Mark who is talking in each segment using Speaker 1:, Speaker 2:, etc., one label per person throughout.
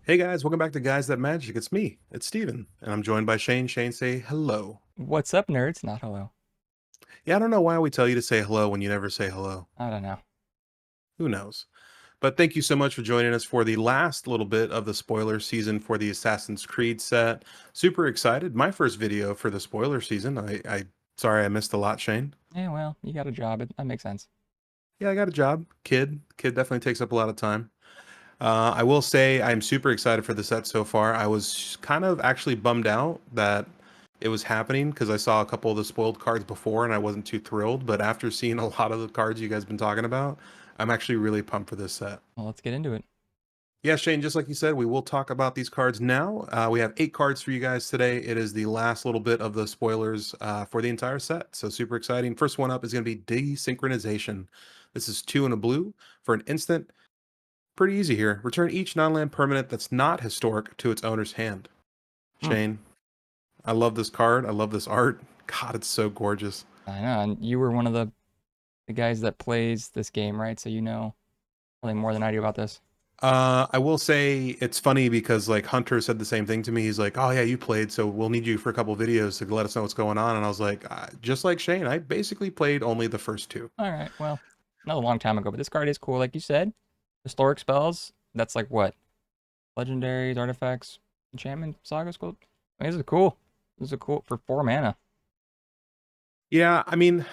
Speaker 1: Hey guys, welcome back to Guys That Magic. It's me, it's Steven, and I'm joined by Shane. Shane, say hello.
Speaker 2: What's up, nerds? Not hello.
Speaker 1: Yeah, I don't know why we tell you to say hello when you never say hello.
Speaker 2: I don't know.
Speaker 1: Who knows? But thank you so much for joining us for the last little bit of the spoiler season for the Assassin's Creed set. Super excited. My first video for the spoiler season. Sorry I missed a lot, Shane.
Speaker 2: Yeah, well, you got a job. That makes sense.
Speaker 1: Yeah, I got a job. Kid definitely takes up a lot of time. I will say I'm super excited for the set so far. I was kind of actually bummed out that it was happening because I saw a couple of the spoiled cards before and I wasn't too thrilled. But after seeing a lot of the cards you guys been talking about, I'm actually really pumped for this set.
Speaker 2: Well, let's get into it.
Speaker 1: Yeah, Shane, just like you said, we will talk about these cards now. We have 8 cards for you guys today. It is the last little bit of the spoilers for the entire set. So super exciting. First one up is going to be Desynchronization. This is 2 and a blue for an instant. Pretty easy here. Return each non-land permanent that's not historic to its owner's hand.
Speaker 2: Hmm.
Speaker 1: Shane, I love this card. I love this art. God, it's so gorgeous.
Speaker 2: I know, and you were one of the guys that plays this game, right? So you know probably more than I do about this.
Speaker 1: I will say it's funny because like Hunter said the same thing to me. He's like, "Oh yeah, you played, so we'll need you for a couple videos to let us know what's going on." And I was like, "Just like Shane, I basically played only the first 2."
Speaker 2: All right, well, not a long time ago, but this card is cool, like you said. Historic spells. That's like what? Legendaries, artifacts, enchantment, saga school. I mean, this is cool. This is cool for 4 mana.
Speaker 1: Yeah, I mean,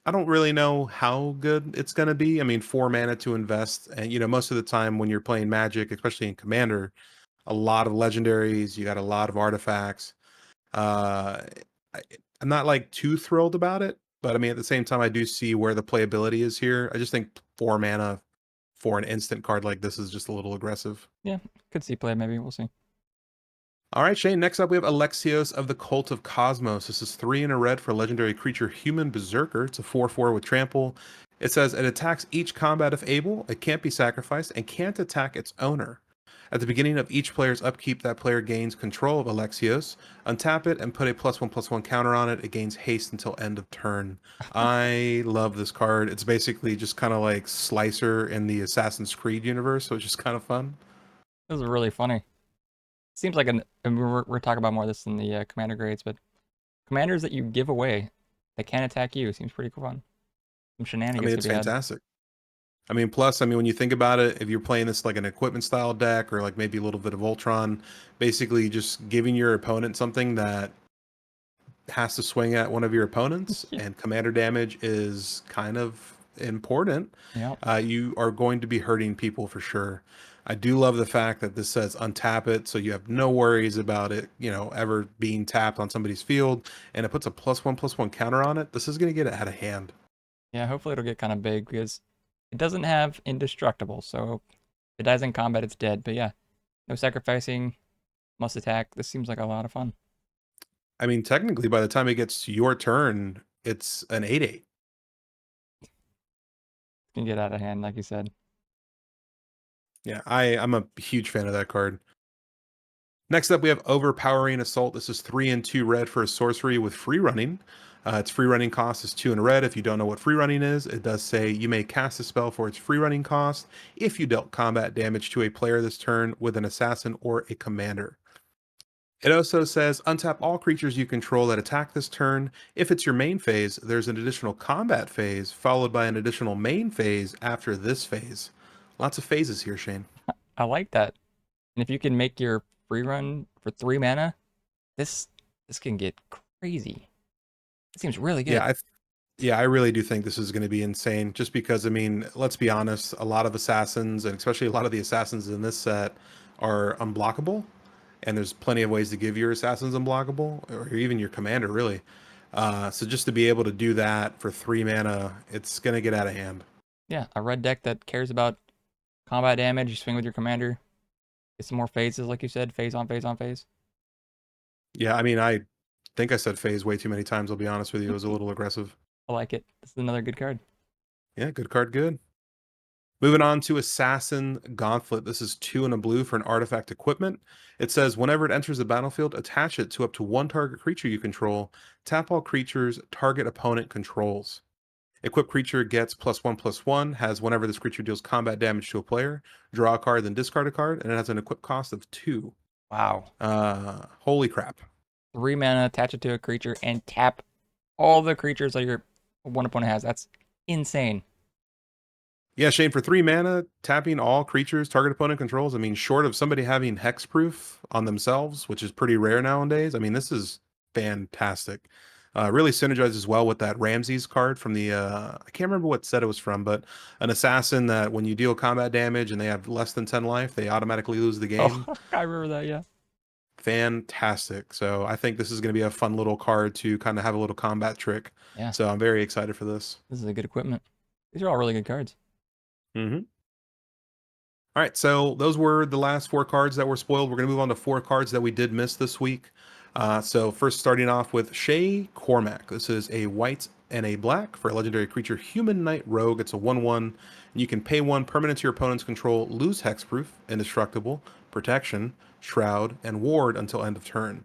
Speaker 1: I don't really know how good it's gonna be. I mean, 4 mana to invest, and most of the time when you're playing Magic, especially in Commander, a lot of legendaries, you got a lot of artifacts. Uh, I, I'm not like too thrilled about it, but I mean at the same time I do see where the playability is here. I just think 4 mana for an instant card like this is just a little aggressive.
Speaker 2: Yeah, could see play maybe. We'll see.
Speaker 1: All right, Shane. Next up, we have Alexios of the Cult of Kosmos. This is 3 in a red for legendary creature Human Berserker. It's a 4/4 with trample. It says it attacks each combat if able. It can't be sacrificed and can't attack its owner. At the beginning of each player's upkeep, that player gains control of Alexios. Untap it and put a +1/+1 counter on it. It gains haste until end of turn. I love this card. It's basically just kind of like Slicer in the Assassin's Creed universe, which is kind of fun.
Speaker 2: This is really funny. Seems like and we're talking about more of this in the commander grades, but commanders that you give away that can attack you seems pretty fun. Some
Speaker 1: I mean,
Speaker 2: shenanigans to
Speaker 1: it's
Speaker 2: be had.
Speaker 1: fantastic. I mean, plus, I mean, when you think about it, if you're playing this like an equipment style deck or like maybe a little bit of Ultron, basically just giving your opponent something that has to swing at one of your opponents
Speaker 2: Yeah.
Speaker 1: and commander damage is kind of important.
Speaker 2: Yeah.
Speaker 1: You are going to be hurting people for sure. I do love the fact that this says untap it, so you have no worries about it, ever being tapped on somebody's field, and it puts a +1/+1 counter on it. This is going to get it out of hand.
Speaker 2: Yeah, hopefully it'll get kind of big because it doesn't have indestructible, so if it dies in combat, it's dead. But yeah, no sacrificing, must attack. This seems like a lot of fun.
Speaker 1: I mean, technically, by the time it gets to your turn, it's an 8/8.
Speaker 2: It can get out of hand, like you said.
Speaker 1: Yeah, I'm a huge fan of that card. Next up, we have Overpowering Assault. This is 3 and 2 red for a sorcery with free running. Its free running cost is 2 and a red. If you don't know what free running is, it does say you may cast a spell for its free running cost if you dealt combat damage to a player this turn with an assassin or a commander. It also says untap all creatures you control that attack this turn. If it's your main phase, there's an additional combat phase followed by an additional main phase after this phase. Lots of phases here, Shane.
Speaker 2: I like that. And if you can make your free run for 3 mana, this this can get crazy. It seems really
Speaker 1: Yeah,
Speaker 2: good.
Speaker 1: I really do think this is going to be insane just because I mean, let's be honest, a lot of assassins and especially a lot of the assassins in this set are unblockable and there's plenty of ways to give your assassins unblockable or even your commander really. So just to be able to do that for 3 mana, it's going to get out of hand.
Speaker 2: Yeah, a red deck that cares about combat damage. You swing with your commander. Get some more phases, like you said, phase on phase on phase.
Speaker 1: Yeah, I mean, I think I said phase way too many times. I'll be honest with you. It was a little aggressive.
Speaker 2: I like it. This is another good card.
Speaker 1: Yeah, good card, good. Moving on to Assassin Gauntlet. This is 2 and a blue for an artifact equipment. It says whenever it enters the battlefield, attach it to up to one target creature you control. Tap all creatures target opponent controls. Equipped creature gets +1/+1, has whenever this creature deals combat damage to a player, draw a card, then discard a card, and it has an equip cost of 2.
Speaker 2: Wow.
Speaker 1: Holy crap.
Speaker 2: 3 mana, attach it to a creature, and tap all the creatures that your one opponent has. That's insane.
Speaker 1: Yeah, Shane, for 3 mana, tapping all creatures target opponent controls, I mean, short of somebody having hexproof on themselves, which is pretty rare nowadays, I mean, this is fantastic. Really synergizes well with that Ramses card from the, I can't remember what set it was from, but an assassin that when you deal combat damage and they have less than 10 life, they automatically lose the game.
Speaker 2: Oh, I remember that, yeah.
Speaker 1: Fantastic. So I think this is going to be a fun little card to kind of have a little combat trick.
Speaker 2: Yeah,
Speaker 1: So I'm very excited for this.
Speaker 2: this is a good equipment. These are all really good cards.
Speaker 1: Mm-hmm. All right, so those were the last 4 cards that were spoiled. We're going to move on to 4 cards that we did miss this week. So first starting off with Shay Cormac. This is a white and a black for a legendary creature, Human Knight Rogue. It's a 1/1, and you can pay 1 permanent to your opponent's control, lose hexproof, indestructible, protection, shroud, and ward until end of turn.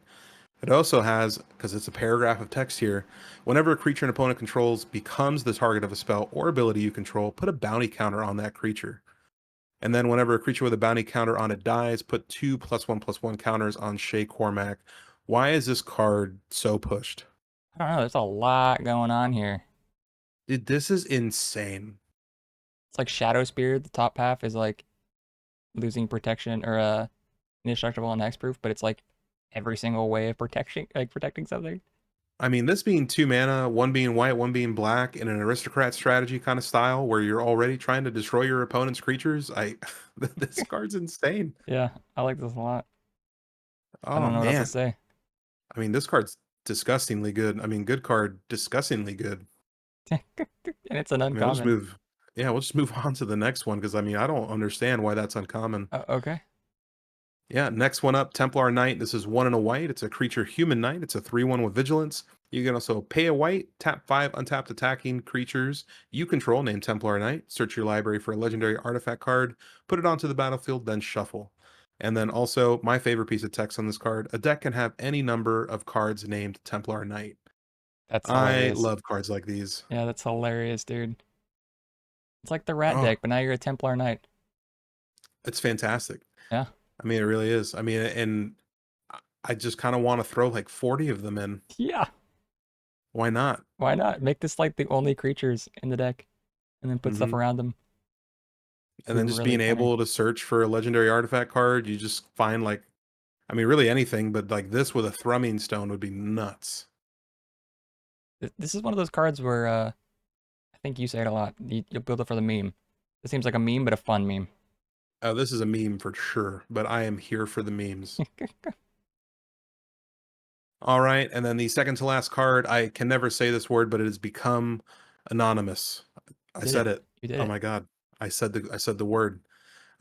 Speaker 1: It also has, because it's a paragraph of text here, whenever a creature an opponent controls becomes the target of a spell or ability you control, put a bounty counter on that creature. And then whenever a creature with a bounty counter on it dies, put 2 +1/+1 counters on Shay Cormac. Why is this card so pushed?
Speaker 2: I don't know, there's a lot going on here.
Speaker 1: Dude, this is insane.
Speaker 2: It's like Shadow Spear, the top half is like losing protection or indestructible and hexproof, but it's like every single way of protection, like protecting something.
Speaker 1: I mean, this being 2 mana, 1 being white, 1 being black, in an aristocrat strategy kind of style where you're already trying to destroy your opponent's creatures, this card's insane.
Speaker 2: Yeah, I like this a lot. I
Speaker 1: Oh
Speaker 2: don't know what else to
Speaker 1: man.
Speaker 2: say.
Speaker 1: I mean, this card's disgustingly good. I mean, good card, disgustingly good.
Speaker 2: And it's an
Speaker 1: I mean,
Speaker 2: uncommon.
Speaker 1: we'll just move on to the next one because I mean, I don't understand why that's uncommon.
Speaker 2: Okay.
Speaker 1: Yeah, next one up, Templar Knight. This is 1 and a white. It's a creature Human Knight. It's a 3/1 with vigilance. You can also pay a white, tap 5 untapped attacking creatures you control named Templar Knight. Search your library for a legendary artifact card, put it onto the battlefield, then shuffle. And then also, my favorite piece of text on this card, a deck can have any number of cards named Templar Knight.
Speaker 2: That's
Speaker 1: I
Speaker 2: hilarious.
Speaker 1: love cards like these.
Speaker 2: Yeah, that's hilarious, dude. It's like the rat
Speaker 1: Oh,
Speaker 2: deck, but now you're a Templar Knight.
Speaker 1: it's fantastic.
Speaker 2: Yeah.
Speaker 1: I mean, it really is. I mean, and I just kind of want to throw like 40 of them in.
Speaker 2: Yeah.
Speaker 1: Why not?
Speaker 2: Why not? Make this like the only creatures in the deck and then put stuff
Speaker 1: Hmm.
Speaker 2: around them.
Speaker 1: And
Speaker 2: Be
Speaker 1: then just
Speaker 2: really
Speaker 1: being
Speaker 2: funny.
Speaker 1: able to search for a legendary artifact card, you just find like, I mean, really anything, but like this with a thrumming stone would be nuts.
Speaker 2: This is one of those cards where I think you say it a lot. You'll build it for the meme. This seems like a meme, but a fun meme.
Speaker 1: Oh, this is a meme for sure, but I am here for the memes. All right, and then the second to last card, I can never say this word, but it has become anonymous. I
Speaker 2: Did
Speaker 1: said
Speaker 2: it.
Speaker 1: it.
Speaker 2: You did
Speaker 1: Oh
Speaker 2: it.
Speaker 1: my god. I said the word.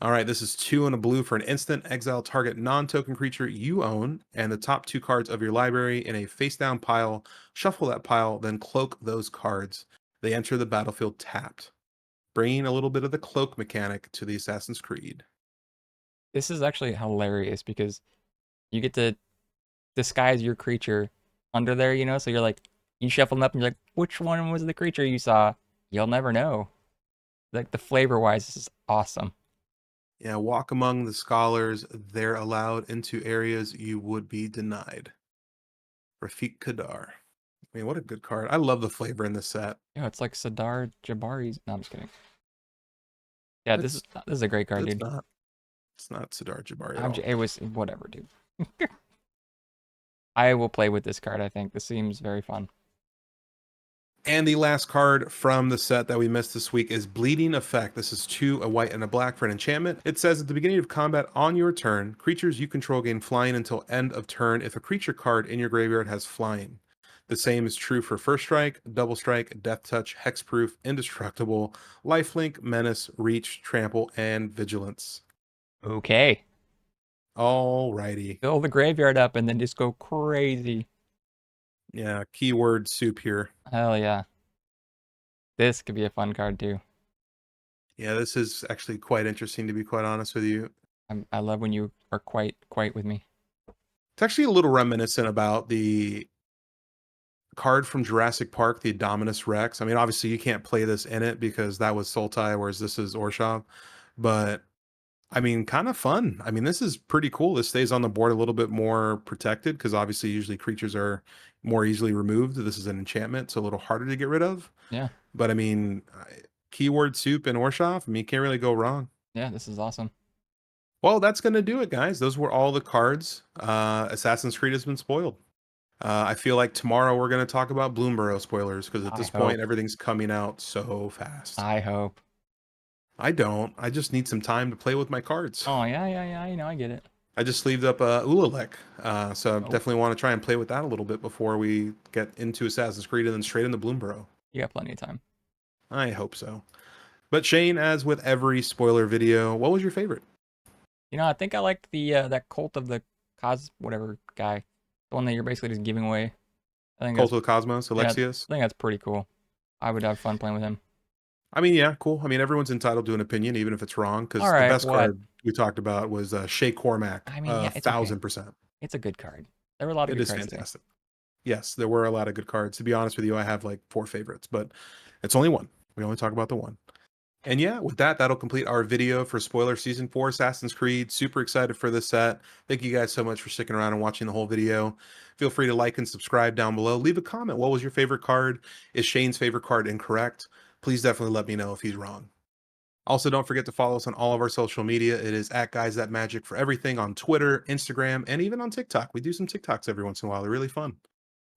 Speaker 1: All right, this is 2 and a blue for an instant. Exile target non-token creature you own and the top 2 cards of your library in a face-down pile. Shuffle that pile, then cloak those cards. They enter the battlefield tapped, bringing a little bit of the cloak mechanic to the Assassin's Creed.
Speaker 2: This is actually hilarious because you get to disguise your creature under there, you know? So you're like, you shuffle them up and you're like, which one was the creature you saw? You'll never know. Like the flavor wise, this is awesome.
Speaker 1: Yeah, walk among the scholars. They're allowed into areas you would be denied. Rafiq Kadar. I mean, what a good card. I love the flavor in this set.
Speaker 2: Yeah, it's like Sadar Jabari's. No, I'm just kidding. Yeah,
Speaker 1: It's
Speaker 2: this is a great card,
Speaker 1: it's
Speaker 2: dude.
Speaker 1: not it's not Sidar Jabari at all.
Speaker 2: It was whatever, dude. I will play with this card. I think this seems very fun.
Speaker 1: And the last card from the set that we missed this week is Bleeding Effect. This is 2, a white and a black for an enchantment. It says at the beginning of combat on your turn, creatures you control gain flying until end of turn if a creature card in your graveyard has flying. The same is true for First Strike, Double Strike, Death Touch, Hexproof, Indestructible, Lifelink, Menace, Reach, Trample, and Vigilance.
Speaker 2: Okay.
Speaker 1: Alrighty.
Speaker 2: Fill the graveyard up and then just go crazy.
Speaker 1: Yeah, keyword soup here.
Speaker 2: Hell yeah. This could be a fun card too.
Speaker 1: Yeah, this is actually quite interesting to be quite honest with you.
Speaker 2: I love when you are quite with me.
Speaker 1: It's actually a little reminiscent about the card from Jurassic Park, the Indominus Rex. I mean, obviously you can't play this in it because that was Sultai, whereas this is Orshav. But I mean, kind of fun. I mean, this is pretty cool. This stays on the board a little bit more protected because obviously usually creatures are more easily removed. This is an enchantment, so a little harder to get rid of.
Speaker 2: Yeah.
Speaker 1: But I mean, keyword soup and Orshav, I mean, you can't really go wrong.
Speaker 2: Yeah, this is awesome.
Speaker 1: Well, that's going to do it, guys. Those were all the cards. Assassin's Creed has been spoiled. I feel like tomorrow we're going to talk about Bloomborough spoilers because at
Speaker 2: I
Speaker 1: this point
Speaker 2: hope.
Speaker 1: everything's coming out so fast.
Speaker 2: I hope.
Speaker 1: I don't. I just need some time to play with my cards.
Speaker 2: Oh, yeah. You know, I get it.
Speaker 1: I just sleeved up Ulalek, so I
Speaker 2: Oh,
Speaker 1: definitely want to try and play with that a little bit before we get into Assassin's Creed and then straight into Bloomborough.
Speaker 2: you got plenty of time.
Speaker 1: I hope so. But Shane, as with every spoiler video, what was your favorite?
Speaker 2: You know, I think I liked the that cult of the whatever guy, the one that you're basically just giving away. I think
Speaker 1: Cult
Speaker 2: that's
Speaker 1: of the Cosmos,
Speaker 2: yeah, I
Speaker 1: Alexios?
Speaker 2: think that's pretty cool. I would have fun playing with him.
Speaker 1: I mean, yeah, cool. I mean, everyone's entitled to an opinion, even if it's wrong,
Speaker 2: All
Speaker 1: because the
Speaker 2: right,
Speaker 1: best
Speaker 2: what?
Speaker 1: card we talked about was Shay Cormac,
Speaker 2: I mean, yeah, it's okay.
Speaker 1: 1000%.
Speaker 2: It's a good card. There were a lot of
Speaker 1: It
Speaker 2: good
Speaker 1: is
Speaker 2: cards today.
Speaker 1: fantastic. Yes, there were a lot of good cards. To be honest with you, I have like 4 favorites, but it's only one. We only talk about the one. And yeah, with that, that'll complete our video for Spoiler Season 4 Assassin's Creed. Super excited for this set. Thank you guys so much for sticking around and watching the whole video. Feel free to like and subscribe down below. Leave a comment. What was your favorite card? Is Shane's favorite card incorrect? Please definitely let me know if he's wrong. Also, don't forget to follow us on all of our social media. It is at Guys That Magic for everything on Twitter, Instagram, and even on TikTok. We do some TikToks every once in a while. They're really fun.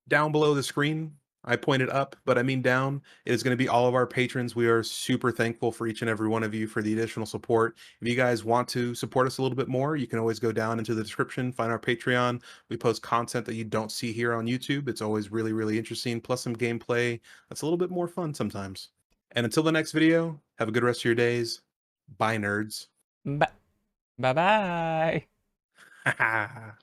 Speaker 1: Down below the screen, I pointed up, but I mean down. It is going to be all of our patrons. We are super thankful for each and every one of you for the additional support. If you guys want to support us a little bit more, you can always go down into the description, find our Patreon. We post content that you don't see here on YouTube. It's always really, really interesting, plus some gameplay that's a little bit more fun sometimes. And until the next video, have a good rest of your days. Bye, nerds.
Speaker 2: Bye bye.